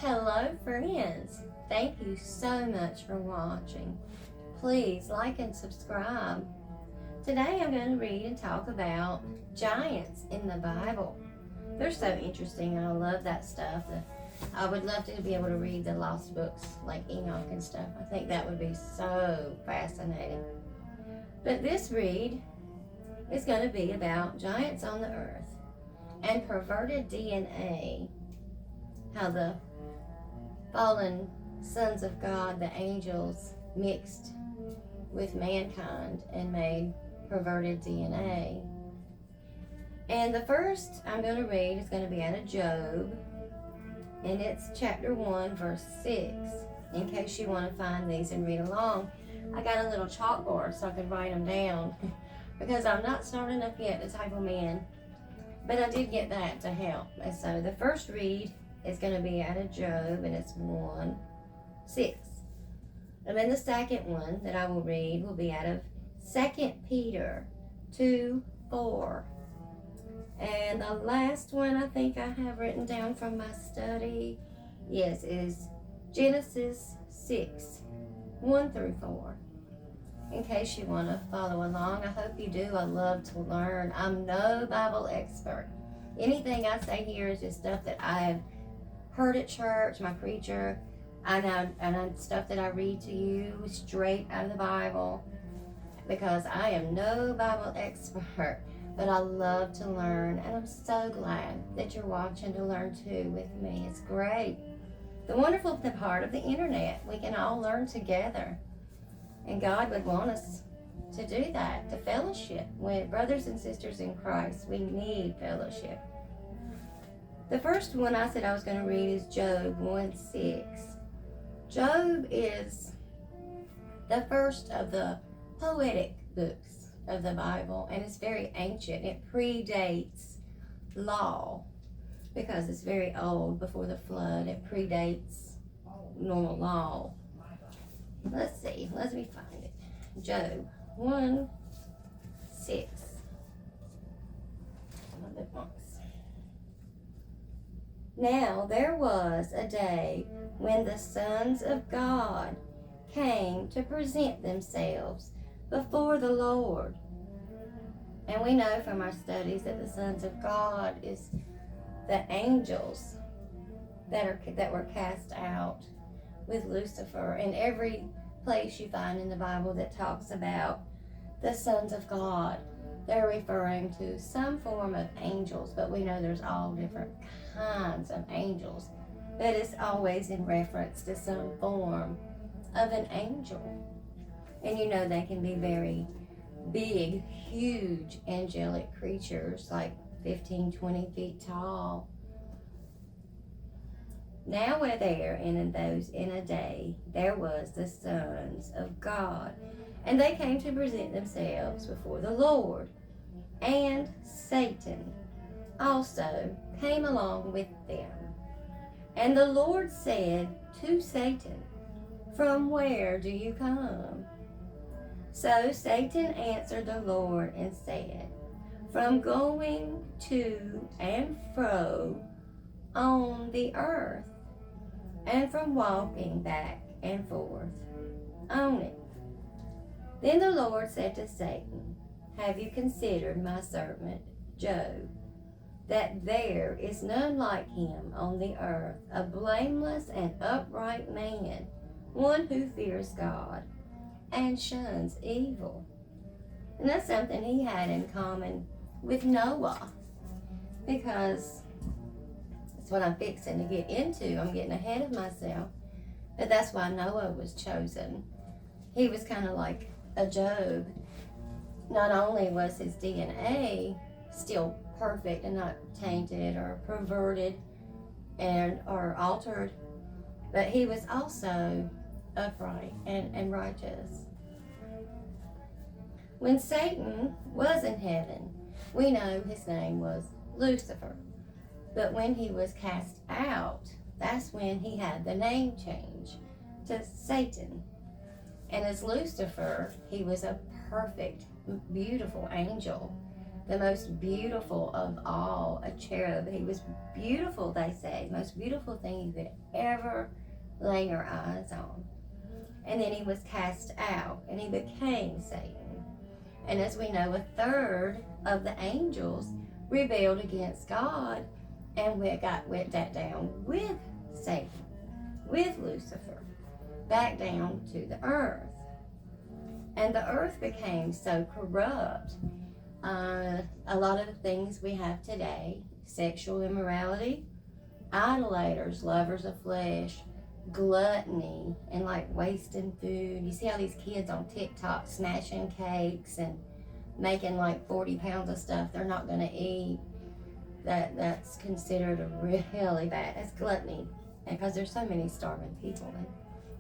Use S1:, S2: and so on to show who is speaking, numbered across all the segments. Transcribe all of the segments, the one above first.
S1: Hello friends, thank you so much for watching. Please like and subscribe. Today I'm going to read and talk about giants in the Bible. They're so interesting and I love that stuff. I would love to be able to read the lost books like Enoch and stuff. I think that would be so fascinating. But this read is going to be about giants on the earth and perverted DNA. How the fallen sons of God, the angels, mixed with mankind and made perverted DNA. And the first I'm going to read is going to be out of Job, and it's chapter 1, verse 6. In case you want to find these and read along, I got a little chalkboard so I could write them down because I'm not smart enough yet to type them in, but I did get that to help. And so the first read is going to be out of Job, and it's 1:6. And then the second one that I will read will be out of 2Peter 2:4. And the last one I think I have written down from my study, yes, is Genesis 6:1-4. In case you want to follow along, I hope you do. I love to learn. I'm no Bible expert. Anything I say here is just stuff that I have heard at church, my preacher, and stuff that I read to you straight out of the Bible, because I am no Bible expert, but I love to learn, and I'm so glad that you're watching to learn too with me. It's great. The wonderful part of the internet, we can all learn together, and God would want us to do that, to fellowship with brothers and sisters in Christ. We need fellowship. The first one I said I was going to read is Job 1:6. Job is the first of the poetic books of the Bible, and it's very ancient. It predates law because it's very old, before the flood. It predates normal law. Let's see. Let me find it. Job 1:6. Now there was a day when the sons of God came to present themselves before the Lord. And we know from our studies that the sons of God is the angels that were cast out with Lucifer. In every place you find in the Bible that talks about the sons of God, they're referring to some form of angels, but we know there's all different kinds of angels, but it's always in reference to some form of an angel. And you know they can be very big, huge angelic creatures, like 15, 20 feet tall. Now we're there, and in a day there was the sons of God, and they came to present themselves before the Lord. And Satan also came along with them. And the Lord said to Satan, "From where do you come?" So Satan answered the Lord and said, "From going to and fro on the earth, and from walking back and forth on it." Then the Lord said to Satan, "Have you considered my servant Job, that there is none like him on the earth, a blameless and upright man, one who fears God and shuns evil?" And that's something he had in common with Noah, because that's what I'm fixing to get into. I'm getting ahead of myself, but that's why Noah was chosen. He was kind of like a Job. Not only was his DNA still perfect and not tainted or perverted or altered, but he was also upright and righteous. When Satan was in heaven, we know his name was Lucifer. But when he was cast out, that's when he had the name change to Satan. And as Lucifer, he was a perfect, beautiful angel the most beautiful of all, a cherub. He was beautiful, they say, the most beautiful thing you could ever lay your eyes on. And then he was cast out, and he became Satan. And as we know, a third of the angels rebelled against God and went that down with Satan, with Lucifer, back down to the earth. And the earth became so corrupt. A lot of the things we have today, sexual immorality, idolaters, lovers of flesh, gluttony, and like wasting food. You see how these kids on TikTok smashing cakes and making like 40 pounds of stuff they're not going to eat. That's considered a really bad. That's gluttony, because there's so many starving people,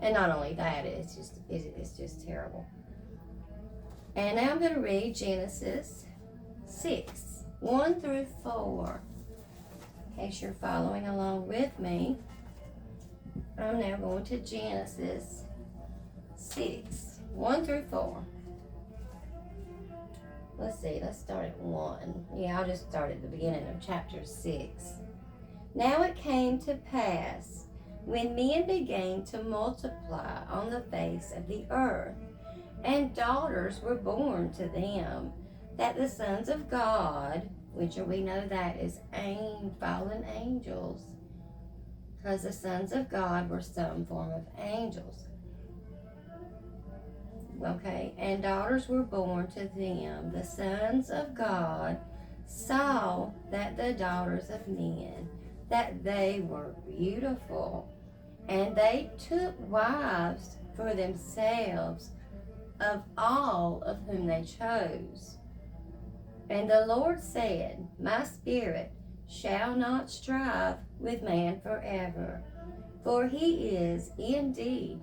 S1: and not only that, it's just terrible. And now I'm going to read Genesis 6, 1 through 4. In case you're following along with me, I'm now going to Genesis 6, 1 through 4. Let's see, let's start at 1. Yeah, I'll just start at the beginning of chapter 6. Now it came to pass, when men began to multiply on the face of the earth, and daughters were born to them, that the sons of God, which we know that is fallen angels, because the sons of God were some form of angels. Okay, and daughters were born to them. The sons of God saw that the daughters of men, that they were beautiful, and they took wives for themselves of all of whom they chose. And the Lord said, My spirit shall not strive with man forever, for he is indeed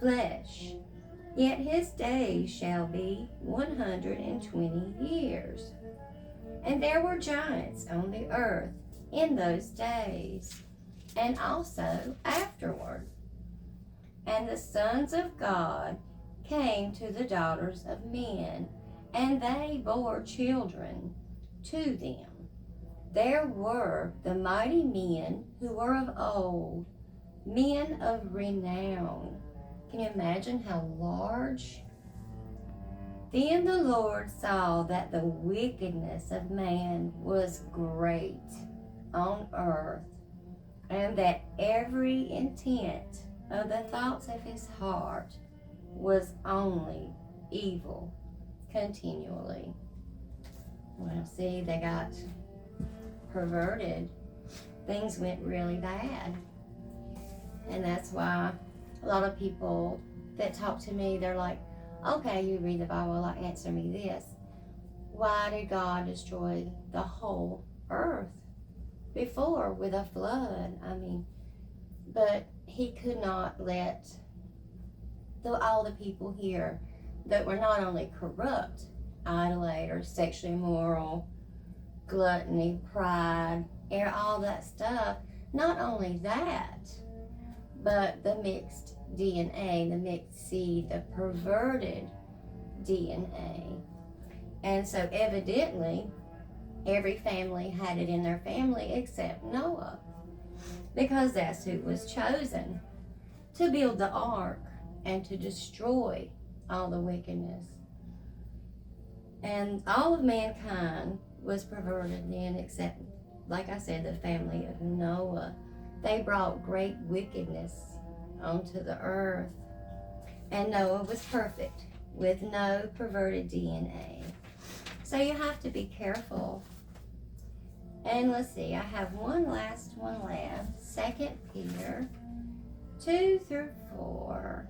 S1: flesh, yet his days shall be 120 years. And there were giants on the earth in those days, and also afterward. And the sons of God came to the daughters of men, and they bore children to them. There were the mighty men who were of old, men of renown. Can you imagine how large? Then the Lord saw that the wickedness of man was great on earth, and that every intent of the thoughts of his heart was only evil continually. Well, see, they got perverted. Things went really bad. And that's why a lot of people that talk to me, they're like, okay, you read the Bible, like, answer me this. Why did God destroy the whole earth before with a flood? I mean, but he could not let all the people here that were not only corrupt, idolaters, sexually immoral, gluttony, pride, all that stuff, not only that, but the mixed DNA, the mixed seed, the perverted DNA. And so evidently, every family had it in their family except Noah, because that's who was chosen to build the ark and to destroy all the wickedness. And all of mankind was perverted then, except, like I said, the family of Noah. They brought great wickedness onto the earth. And Noah was perfect, with no perverted DNA. So you have to be careful. And let's see, I have one last. 2 Peter 2 through 4.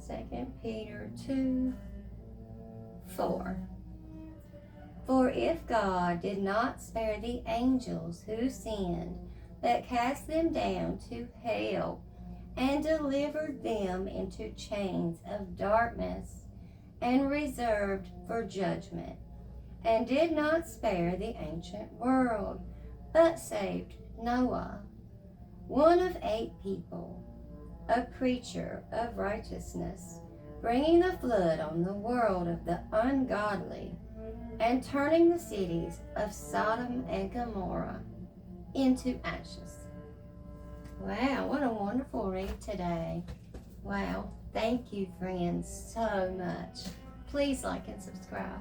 S1: 2 Peter 2, 4. For if God did not spare the angels who sinned, but cast them down to hell, and delivered them into chains of darkness, and reserved for judgment, and did not spare the ancient world, but saved Noah, one of 8 people, a preacher of righteousness, bringing the flood on the world of the ungodly, and turning the cities of Sodom and Gomorrah into ashes. Wow, what a wonderful read today. Wow, thank you, friends, so much. Please like and subscribe.